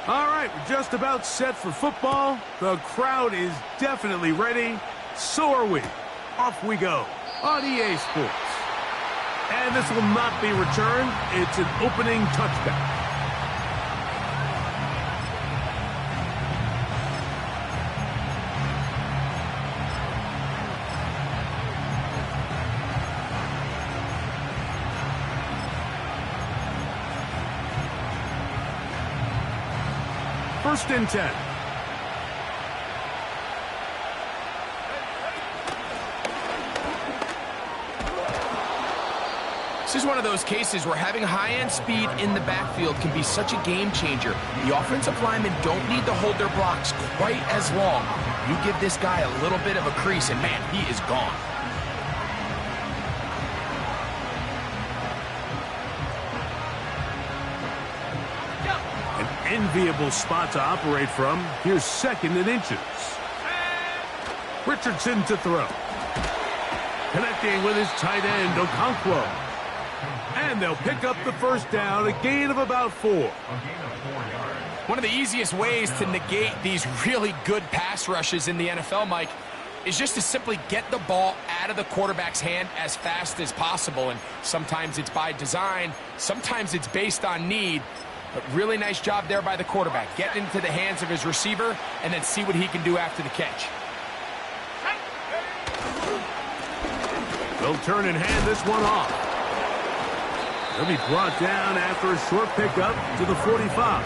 All right, we're just about set for football. The crowd is definitely ready. So are we. Off we go on EA Sports. And this will not be returned. It's an opening touchdown. First and 10. This is one of those cases where having high-end speed in the backfield can be such a game changer. The offensive linemen don't need to hold their blocks quite as long. You give this guy a little bit of a crease, and man, he is gone. Enviable spot to operate from. Here's second and inches. Richardson to throw. Connecting with his tight end, Okonkwo. And they'll pick up the first down, a gain of about 4. One of the easiest ways to negate these really good pass rushes in the NFL, Mike, is just to simply get the ball out of the quarterback's hand as fast as possible. And sometimes it's by design, sometimes it's based on need. But really nice job there by the quarterback. Get into the hands of his receiver and then see what he can do after the catch. They'll turn and hand this one off. He'll be brought down after a short pickup to the 45.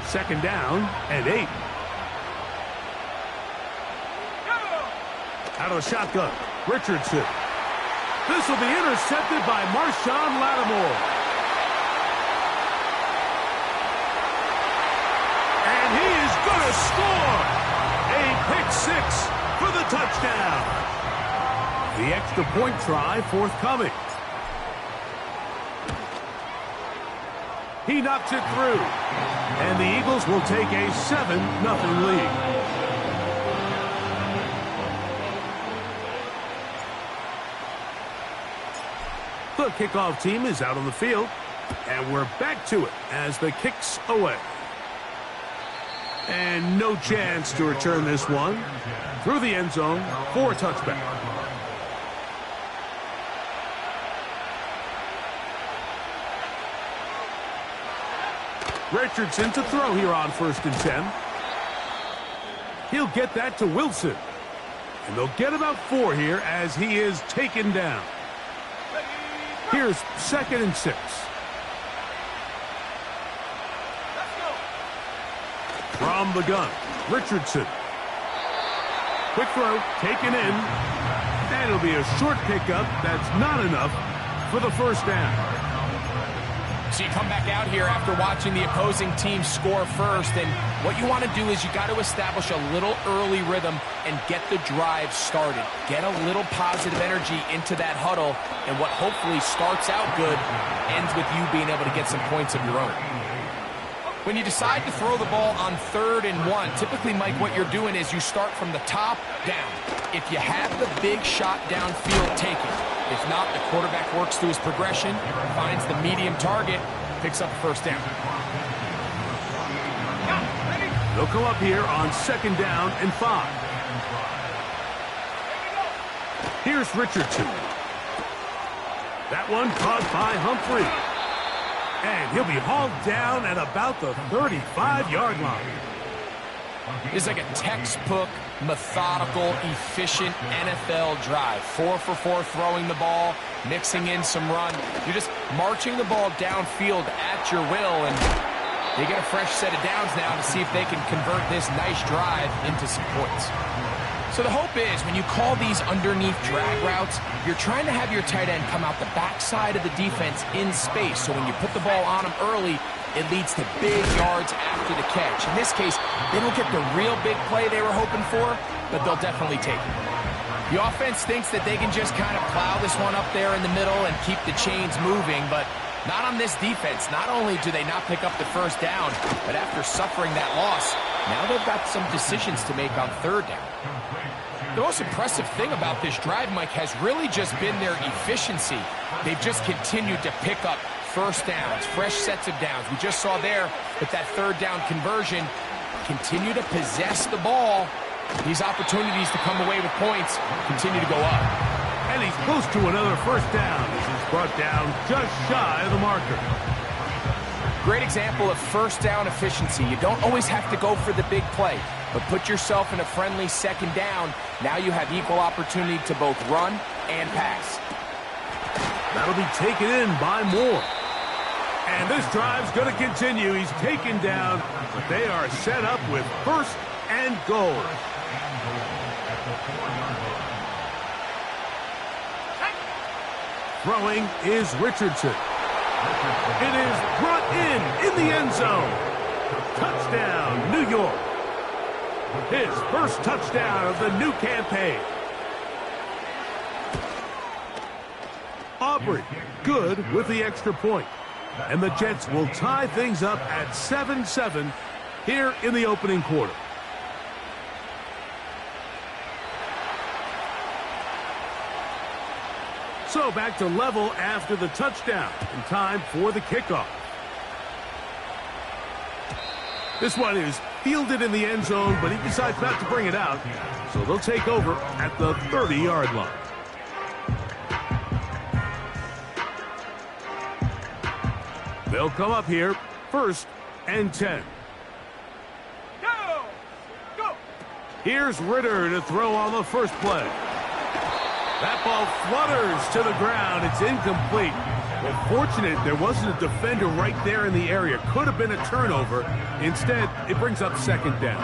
Second down and 8. Out of the shotgun, Richardson. This will be intercepted by Marshawn Lattimore. And he is going to score! A pick 6 for the touchdown. The extra point try forthcoming. He knocks it through. And the Eagles will take a 7-0 lead. The kickoff team is out on the field. And we're back to it as the kick's away. And no chance to return this one. Through the end zone for a touchback. Richardson to throw here on first and 10. He'll get that to Wilson. And they'll get about 4 here as he is taken down. Here's second and 6. From the gun, Richardson. Quick throw, taken in. And it'll be a short pickup. That's not enough for the first down. So you come back out here after watching the opposing team score first, and what you want to do is you got to establish a little early rhythm and get the drive started. Get a little positive energy into that huddle, and what hopefully starts out good ends with you being able to get some points of your own. When you decide to throw the ball on 3rd and 1, typically, Mike, what you're doing is you start from the top down. If you have the big shot downfield, take it. If not, the quarterback works through his progression, finds the medium target, picks up the first down. They'll come up here on 2nd down and 5. Here's Richardson. That one caught by Humphrey. And he'll be hauled down at about the 35-yard line. It's like a textbook, methodical, efficient NFL drive. 4 for 4 throwing the ball, mixing in some run. You're just marching the ball downfield at your will, and they get a fresh set of downs now to see if they can convert this nice drive into some points. So the hope is when you call these underneath drag routes, you're trying to have your tight end come out the backside of the defense in space. So when you put the ball on him early, it leads to big yards after the catch. In this case, they don't get the real big play they were hoping for, but they'll definitely take it. The offense thinks that they can just kind of plow this one up there in the middle and keep the chains moving, but not on this defense. Not only do they not pick up the first down, but after suffering that loss, now have got some decisions to make on third down. The most impressive thing about this drive, Mike, has really just been their efficiency. They've just continued to pick up first downs, fresh sets of downs. We just saw there with that third down conversion, continue to possess the ball. These opportunities to come away with points continue to go up. And he's close to another first down. This is brought down just shy of the marker. Great example of first down efficiency. You don't always have to go for the big play, but put yourself in a friendly second down. Now you have equal opportunity to both run and pass. That'll be taken in by Moore. And this drive's going to continue. He's taken down, but they are set up with first and goal. Throwing is Richardson. It is brought in the end zone. Touchdown, New York. His first touchdown of the new campaign. Aubrey, good with the extra point. And the Jets will tie things up at 7-7 here in the opening quarter. So back to level after the touchdown, and time for the kickoff. This one is fielded in the end zone, but he decides not to bring it out, so they'll take over at the 30-yard line. They'll come up here, 1st and 10. Go! Here's Ritter to throw on the first play. That ball flutters to the ground. It's incomplete. Well, fortunate there wasn't a defender right there in the area. Could have been a turnover. Instead, it brings up second down.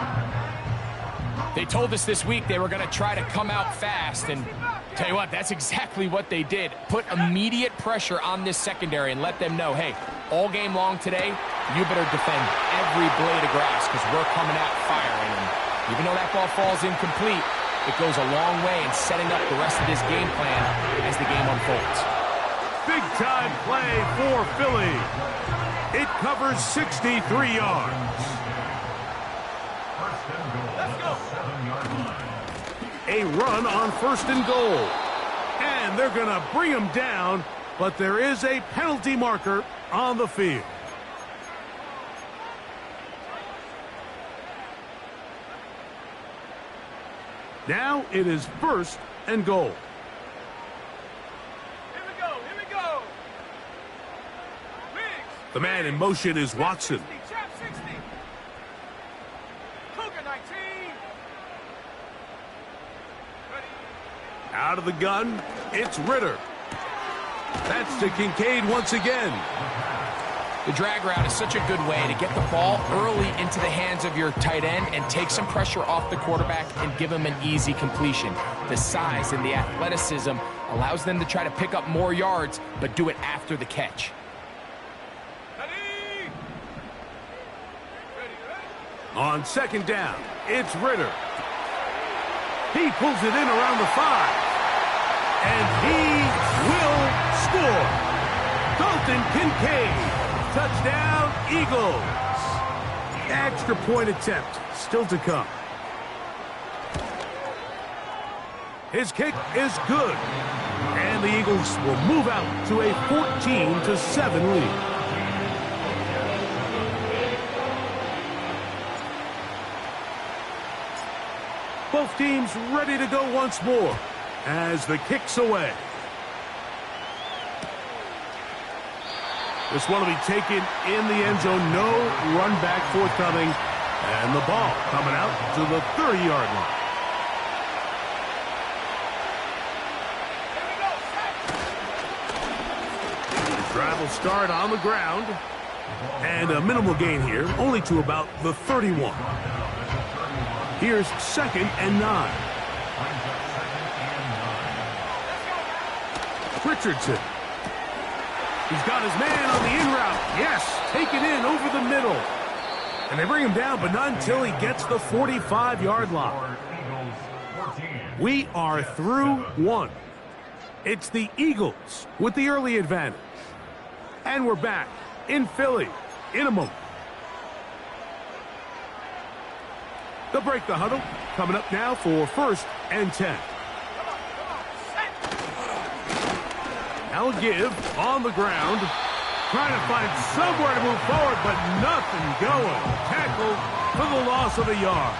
They told us this week they were going to try to come out fast, and tell you what, that's exactly what they did. Put immediate pressure on this secondary and let them know, hey, all game long today, you better defend every blade of grass because we're coming out firing. And even though that ball falls incomplete, it goes a long way in setting up the rest of this game plan as the game unfolds. Big-time play for Philly. It covers 63 yards. Let's go. A run on 1st and goal. And they're going to bring him down, but there is a penalty marker on the field. Now it is 1st and goal. Here we go. Wiggs. The man in motion is Watson. 60, Chap 60. Cougar 19. Ready. Out of the gun, it's Ritter. That's to Kincaid once again. The drag route is such a good way to get the ball early into the hands of your tight end and take some pressure off the quarterback and give him an easy completion. The size and the athleticism allows them to try to pick up more yards, but do it after the catch. Ready. On 2nd down, it's Ritter. He pulls it in around the 5. And he will score. Dalton Kincaid. Touchdown, Eagles. Extra point attempt still to come. His kick is good. And the Eagles will move out to a 14-7 lead. Both teams ready to go once more as the kick's away. This one will be taken in the end zone. No run back forthcoming. And the ball coming out to the 30-yard line. The drive will start on the ground. And a minimal gain here, only to about the 31. Here's 2nd and 9. Richardson. He's got his man on the in route. Yes, taken in over the middle. And they bring him down, but not until he gets the 45-yard line. We are through one. It's the Eagles with the early advantage. And we're back in Philly in a moment. They'll break the huddle. Coming up now for 1st and 10. Now a give on the ground. Trying to find somewhere to move forward, but nothing going. Tackled for the loss of a yard.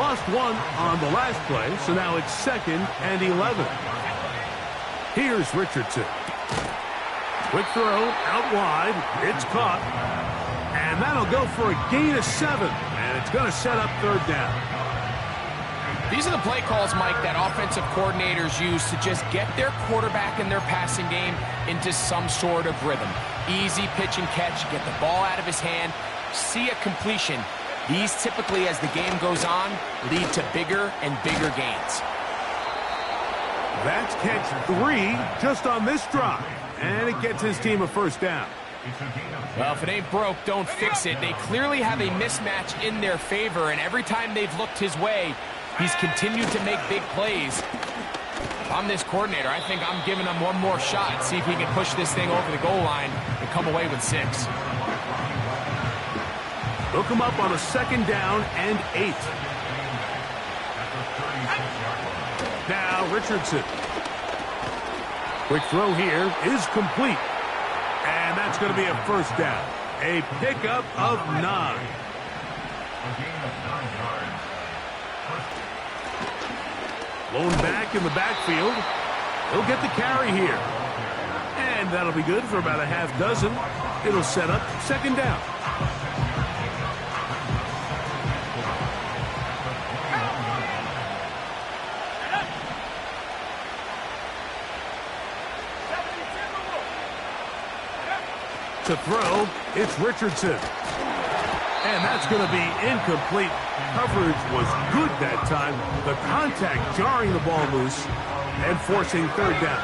Lost one on the last play, so now it's 2nd and 11. Here's Richardson. Quick throw out wide. It's caught. And that'll go for a gain of 7. And it's going to set up 3rd down. These are the play calls, Mike, that offensive coordinators use to just get their quarterback and their passing game into some sort of rhythm. Easy pitch and catch, get the ball out of his hand, see a completion. These typically, as the game goes on, lead to bigger and bigger gains. That's catch 3 just on this drive. And it gets his team a 1st down. Well, if it ain't broke, don't fix it. They clearly have a mismatch in their favor, and every time they've looked his way, he's continued to make big plays. If I'm this coordinator, I think I'm giving him one more shot. See if he can push this thing over the goal line and come away with 6. Hook him up on a 2nd down and 8. Now Richardson. Quick throw here is complete. And that's going to be a 1st down. A pickup of 9. Blown back in the backfield. He'll get the carry here. And that'll be good for about a half dozen. It'll set up 2nd down. To throw, it's Richardson. And that's going to be incomplete. Coverage was good that time. The contact jarring the ball loose and forcing 3rd down.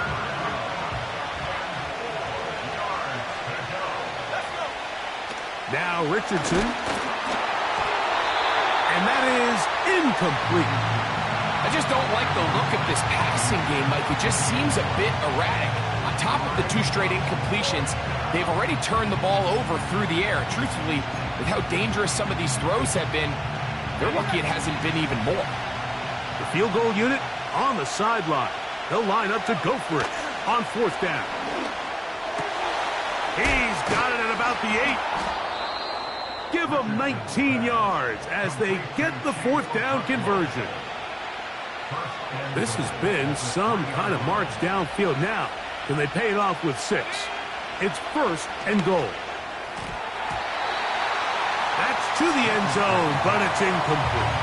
Now Richardson. And that is incomplete. I just don't like the look of this passing game, Mike. It just seems a bit erratic. On top of the 2 straight incompletions, they've already turned the ball over through the air. Truthfully, with how dangerous some of these throws have been, they're lucky it hasn't been even more. The field goal unit on the sideline. They'll line up to go for it on 4th down. He's got it at about the 8. Give them 19 yards as they get the 4th down conversion. This has been some kind of march downfield now. Can they pay it off with 6? It's 1st and goal. That's to the end zone, but it's incomplete.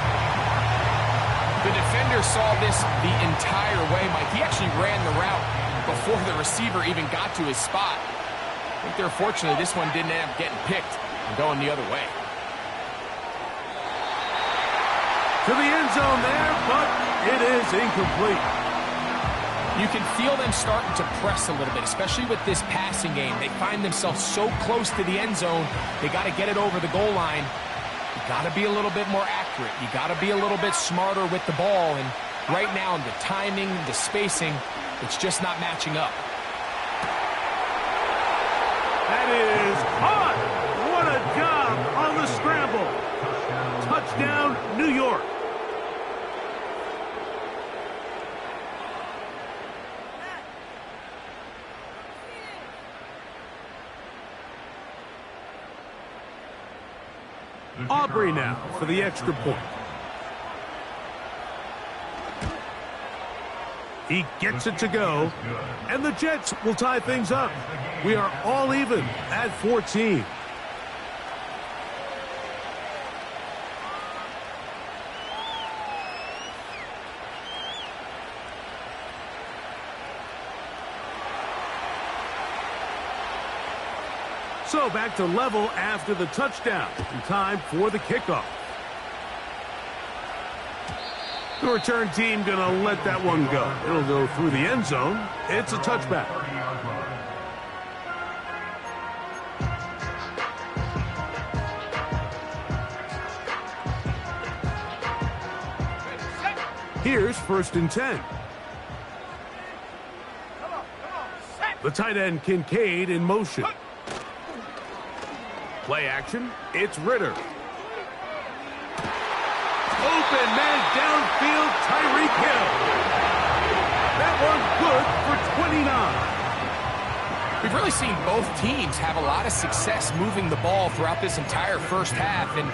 The defender saw this the entire way, Mike. He actually ran the route before the receiver even got to his spot. I think they're fortunate this one didn't end up getting picked and going the other way. To the end zone there, but it is incomplete. You can feel them starting to press a little bit, especially with this passing game. They find themselves so close to the end zone, they got to get it over the goal line. You got to be a little bit more accurate. You got to be a little bit smarter with the ball. And right now, the timing, the spacing, it's just not matching up. That is caught. What a job on the scramble. Touchdown, New York. Aubrey now for the extra point. He gets it to go, and the Jets will tie things up. We are all even at 14. So back to level after the touchdown. In time for the kickoff. The return team going to let that one go. It'll go through the end zone. It's a touchback. Here's 1st and 10. The tight end Kincaid in motion. Play action, it's Ritter. open man downfield, Tyreek Hill. That one good for 29. We've really seen both teams have a lot of success moving the ball throughout this entire first half, and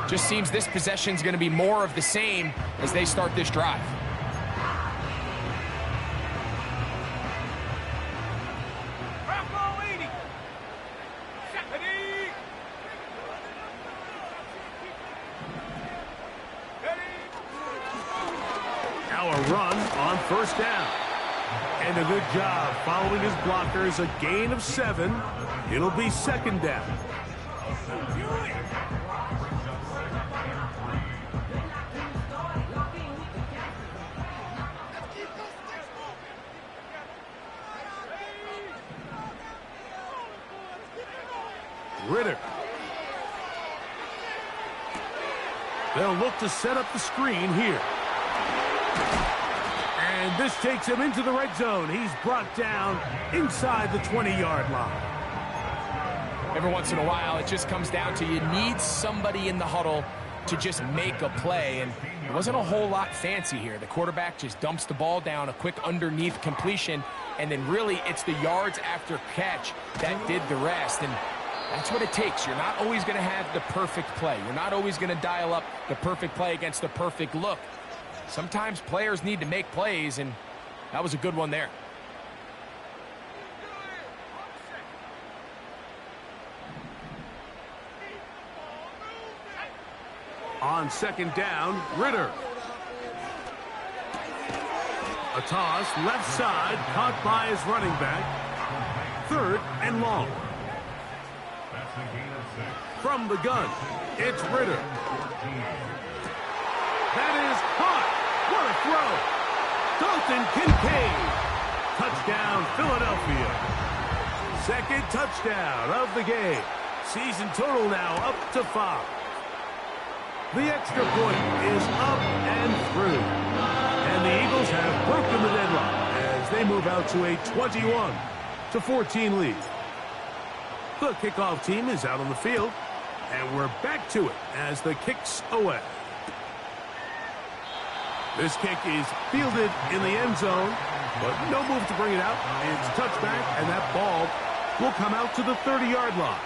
just seems this possession is going to be more of the same as they start this drive. Now a run on first down. And a good job following his blockers, a gain of 7. It'll be second down. Ritter. They'll look to set up the screen here. And this takes him into the red zone. He's brought down inside the 20-yard line. Every once in a while, it just comes down to you need somebody in the huddle to just make a play. And it wasn't a whole lot fancy here. The quarterback just dumps the ball down, a quick underneath completion, and then really it's the yards after catch that did the rest. And that's what it takes. You're not always going to have the perfect play. You're not always going to dial up the perfect play against the perfect look. Sometimes players need to make plays, and that was a good one there. On second down, Ritter. A toss, left side, caught by his running back. 3rd and long. From the gun, it's Ritter. That is caught. What a throw. Dalton Kincaid. Touchdown, Philadelphia. Second touchdown of the game. Season total now up to 5. The extra point is up and through. And the Eagles have broken the deadlock as they move out to a 21-14 lead. The kickoff team is out on the field, and we're back to it as the kick's away. This kick is fielded in the end zone, but no move to bring it out. It's touchback, and that ball will come out to the 30-yard line.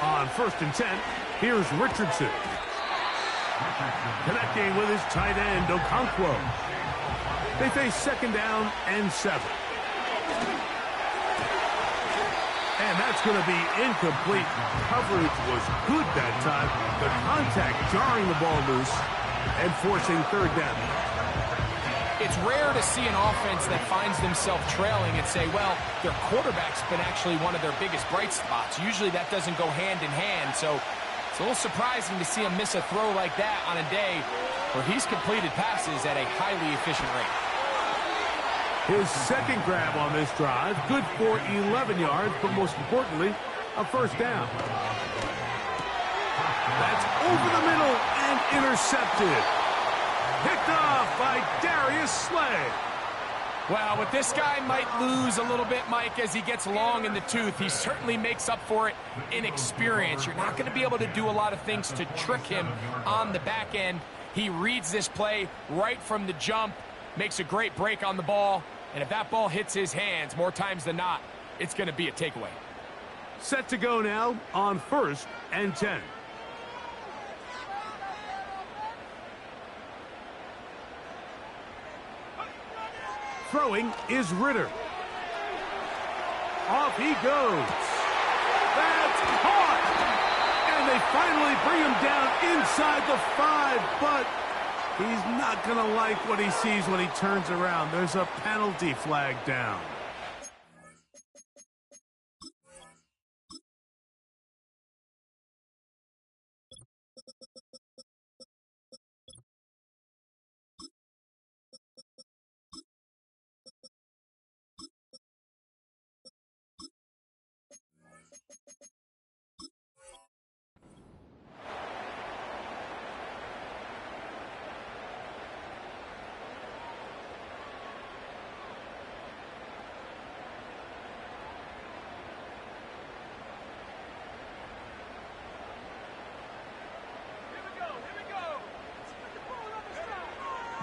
On 1st and 10, here's Richardson. Connecting with his tight end, Okonkwo. They face second down and 7. And that's going to be incomplete. Coverage was good that time. The contact jarring the ball loose and forcing 3rd down. It's rare to see an offense that finds themselves trailing and say, well, their quarterback's been actually one of their biggest bright spots. Usually that doesn't go hand in hand, so it's a little surprising to see him miss a throw like that on a day where he's completed passes at a highly efficient rate. His second grab on this drive, good for 11 yards, but most importantly, a 1st down. That's over the middle and intercepted. Picked off by Darius Slay. Well, what this guy might lose a little bit, Mike, as he gets long in the tooth, he certainly makes up for it in experience. You're not going to be able to do a lot of things to trick him on the back end. He reads this play right from the jump, makes a great break on the ball, and if that ball hits his hands more times than not, it's going to be a takeaway. Set to go now on 1st and 10. Throwing is Ritter. Off he goes. That's caught! And they finally bring him down inside the 5, but he's not going to like what he sees when he turns around. There's a penalty flag down.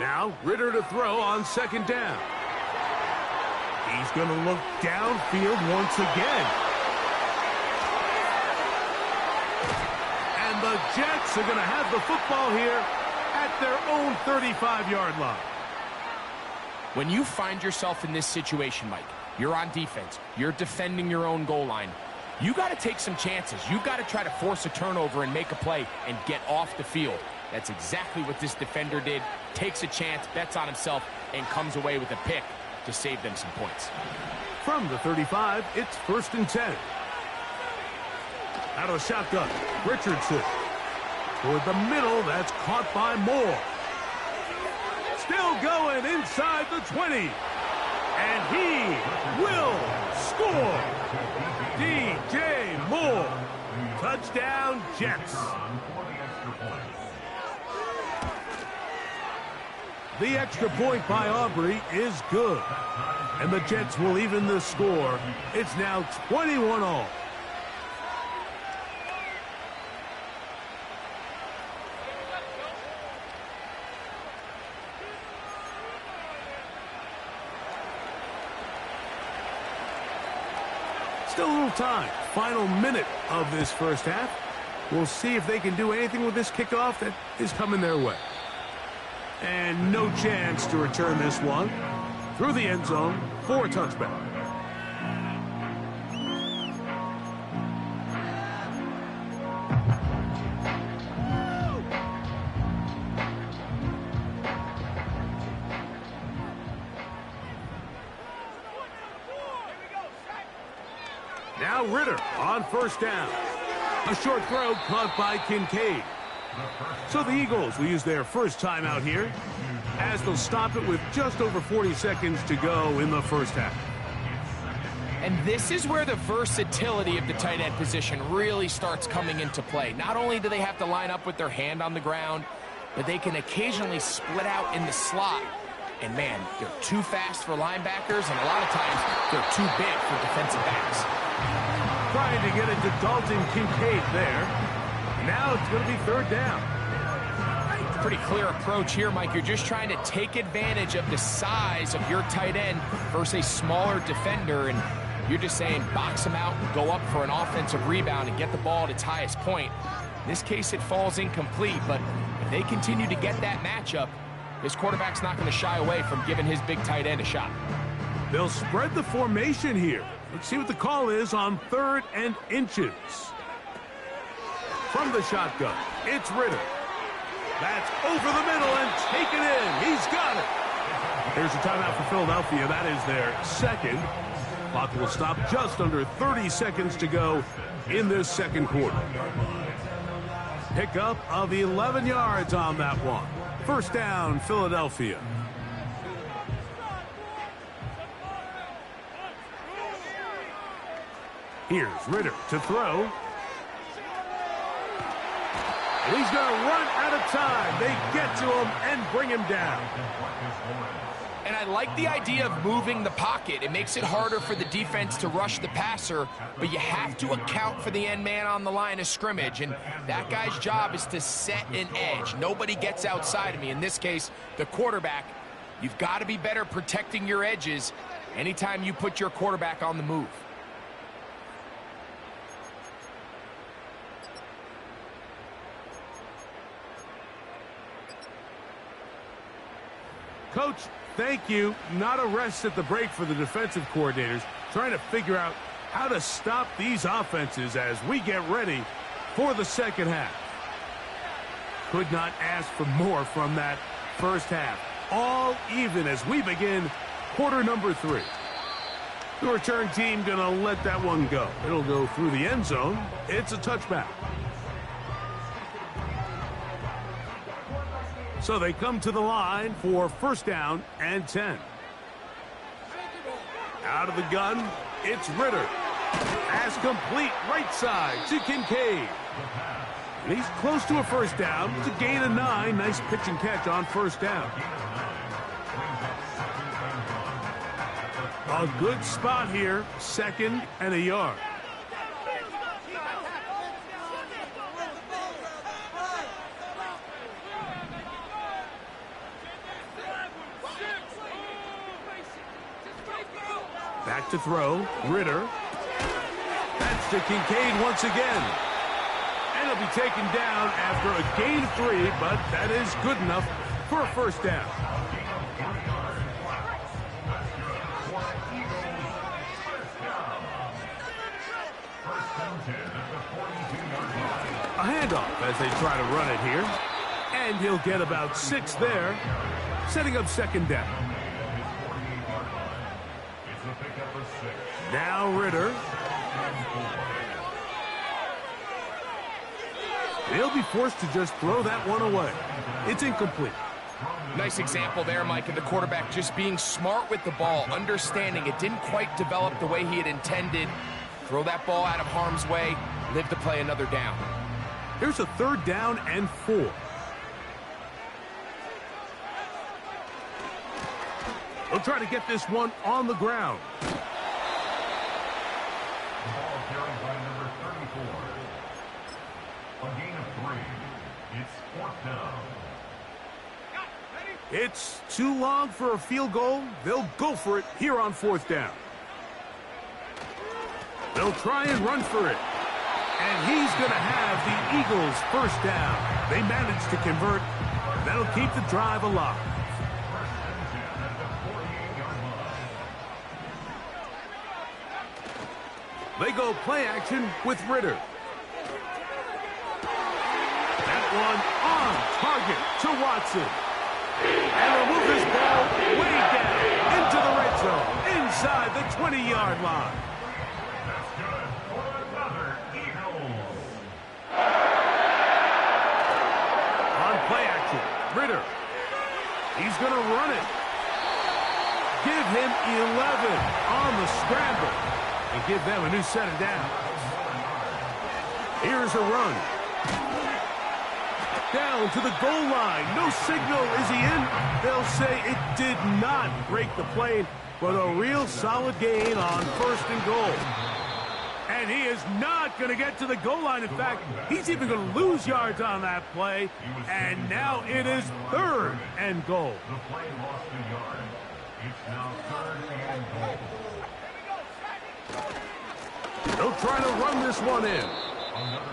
Now, Ritter to throw on second down. He's going to look downfield once again. And the Jets are going to have the football here at their own 35-yard line. When you find yourself in this situation, Mike, you're on defense, you're defending your own goal line, you got to take some chances. You got to try to force a turnover and make a play and get off the field. That's exactly what this defender did. Takes a chance, bets on himself, and comes away with a pick to save them some points. From the 35, it's 1st and 10. Out of the shotgun, Richardson. Toward the middle, that's caught by Moore. Still going inside the 20. And he will score. DJ Moore. Touchdown, Jets. The extra point by Aubrey is good. And the Jets will even the score. It's now 21-all. Still a little time. Final minute of this first half. We'll see if they can do anything with this kickoff that is coming their way. And no chance to return this one. Through the end zone for a touchback. Now Ritter on first down. A short throw caught by Kincaid. So the Eagles will use their first time out here as they'll stop it with just over 40 seconds to go in the first half. And this is where the versatility of the tight end position really starts coming into play. Not only do they have to line up with their hand on the ground, but they can occasionally split out in the slot. And man, they're too fast for linebackers, and a lot of times they're too big for defensive backs. Trying to get it to Dalton Kincaid there. Now it's going to be third down. Pretty clear approach here, Mike. You're just trying to take advantage of the size of your tight end versus a smaller defender, and you're just saying box him out and go up for an offensive rebound and get the ball at its highest point. In this case, it falls incomplete, but if they continue to get that matchup, this quarterback's not going to shy away from giving his big tight end a shot. They'll spread the formation here. Let's see what the call is on 3rd and inches. From the shotgun, it's Ritter. That's over the middle and taken in. He's got it. Here's a timeout for Philadelphia. That is their second. Clock will stop just under 30 seconds to go in this second quarter. Pickup of 11 yards on that one. First down, Philadelphia. Here's Ritter to throw. And he's going to run out of time. They get to him and bring him down. And I like the idea of moving the pocket. It makes it harder for the defense to rush the passer, but you have to account for the end man on the line of scrimmage, and that guy's job is to set an edge. Nobody gets outside of me. In this case, the quarterback. You've got to be better protecting your edges anytime you put your quarterback on the move. Coach, thank you. Not a rest at the break for the defensive coordinators, trying to figure out how to stop these offenses as we get ready for the second half. Could not ask for more from that first half. All even as we begin quarter number 3. The return team going to let that one go. It'll go through the end zone. It's a touchback. So they come to the line for first down and 10. Out of the gun, it's Ritter. Pass complete right side to Kincaid. And he's close to a first down. It's a gain of 9. Nice pitch and catch on first down. A good spot here. 2nd and a yard. to throw. Ritter. That's to Kincaid once again. And he'll be taken down after a gain of 3, but that is good enough for a first down. A handoff as they try to run it here. And he'll get about 6 there, setting up second down. Now Ritter. They'll be forced to just throw that one away. It's incomplete. Nice example there, Mike, of the quarterback just being smart with the ball, understanding it didn't quite develop the way he had intended. Throw that ball out of harm's way, live to play another down. Here's a third down and 4. They'll try to get this one on the ground. The ball carried by number 34. A gain of 3. It's 4th down. It's too long for a field goal. They'll go for it here on 4th down. They'll try and run for it. And he's going to have the Eagles' first down. They managed to convert. That'll keep the drive alive. They go play action with Ritter. That one on target to Watson. And they'll move this ball way down into the red zone, inside the 20-yard line. That's good for another Eagles. On play action, Ritter. He's going to run it. Give him 11 on the scramble and give them a new set of downs. Here's a run. Down to the goal line. No signal. Is he in? They'll say it did not break the plane, but a real solid gain on 1st and goal. And he is not going to get to the goal line. In fact, he's even going to lose yards on that play. And now it is 3rd and goal. The play lost a yard. It's now 3rd and goal. They'll try to run this one in.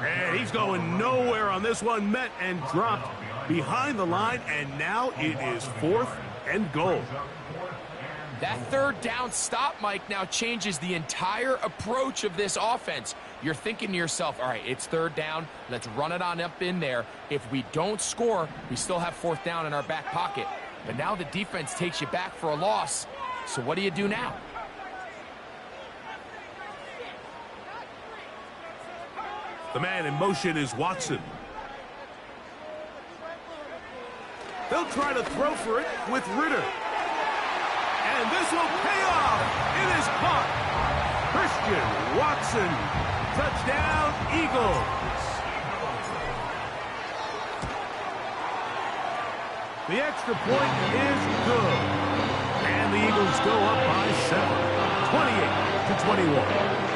And he's going nowhere on this one. Met and dropped behind the line. And now it is 4th and goal. That 3rd down stop, Mike, now changes the entire approach of this offense. You're thinking to yourself, all right, it's 3rd down. Let's run it on up in there. If we don't score, we still have 4th down in our back pocket. But now the defense takes you back for a loss. So what do you do now? The man in motion is Watson. They'll try to throw for it with Ritter. And this will pay off. It is caught. Christian Watson. Touchdown, Eagles. The extra point is good. And the Eagles go up by 7, 28-21.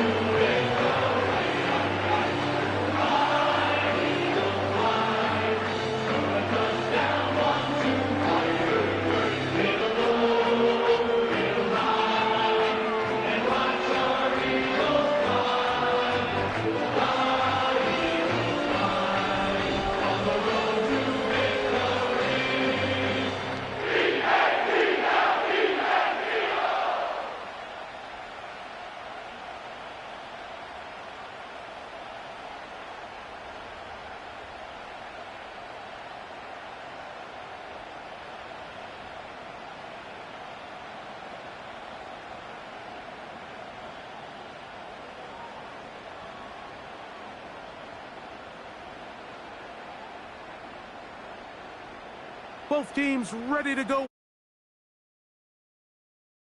Both teams ready to go.